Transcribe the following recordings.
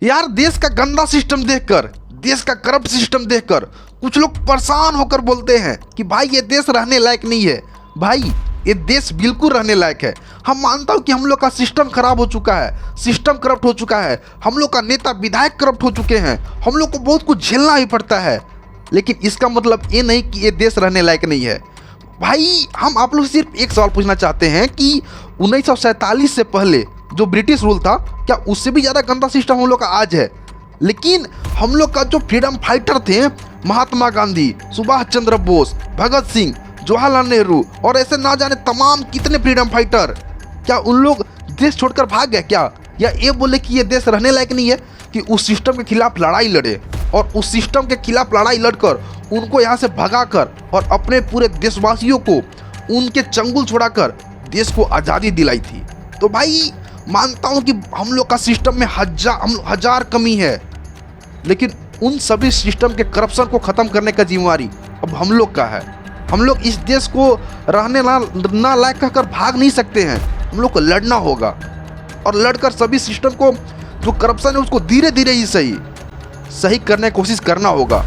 यार देश का गंदा सिस्टम देखकर, देश का करप्ट सिस्टम देखकर कुछ लोग परेशान होकर बोलते हैं कि भाई ये देश रहने लायक नहीं है। भाई ये देश बिल्कुल रहने लायक है। हम मानता हूँ कि हम लोग का सिस्टम खराब हो चुका है, सिस्टम करप्ट हो चुका है, हम लोग का नेता विधायक करप्ट हो चुके हैं, हम लोग को बहुत कुछ झेलना ही पड़ता है, लेकिन इसका मतलब ये नहीं कि ये देश रहने लायक नहीं है। भाई हम आप लोग सिर्फ एक सवाल पूछना चाहते हैं कि 1947 से पहले जो ब्रिटिश रूल था, क्या उससे भी ज़्यादा गंदा सिस्टम हम लोग का आज है? लेकिन हम लोग का जो फ्रीडम फाइटर थे, महात्मा गांधी, सुभाष चंद्र बोस, भगत सिंह, जवाहरलाल नेहरू और ऐसे ना जाने तमाम कितने फ्रीडम फाइटर, क्या उन लोग देश छोड़कर भाग गए क्या? या ये बोले कि ये देश रहने लायक नहीं है कि उस सिस्टम के खिलाफ लड़ाई लड़े और उस सिस्टम के खिलाफ लड़ाई लड़कर उनको यहाँ से भगाकर और अपने पूरे देशवासियों को उनके चंगुल छुड़ाकर देश को आज़ादी दिलाई थी। तो भाई मानता हूँ कि हम लोग का सिस्टम में हजार कमी है, लेकिन उन सभी सिस्टम के करप्शन को ख़त्म करने का जिम्मेवारी अब हम लोग का है। हम लोग इस देश को रहने ना लायक कहकर भाग नहीं सकते हैं। हम लोग को लड़ना होगा और लड़कर सभी सिस्टम को, जो करप्शन है उसको धीरे धीरे ही सही करने की कोशिश करना होगा।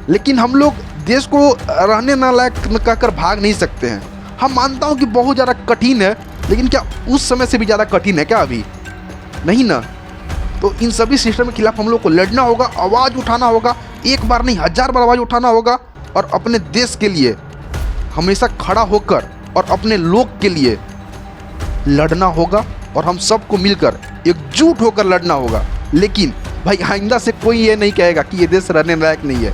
लेकिन हम लोग देश को रहने ना लायक कहकर भाग नहीं सकते हैं। हम मानता हूँ कि बहुत ज़्यादा कठिन है, लेकिन क्या उस समय से भी ज़्यादा कठिन है क्या अभी? नहीं ना। तो इन सभी सिस्टम के खिलाफ हम लोग को लड़ना होगा, आवाज़ उठाना होगा, एक बार नहीं 1000 बार आवाज़ उठाना होगा और अपने देश के लिए हमेशा खड़ा होकर और अपने लोग के लिए लड़ना होगा और हम सबको मिलकर एकजुट होकर लड़ना होगा। लेकिन भाई आइंदा से कोई ये नहीं कहेगा कि ये देश रहने लायक नहीं है।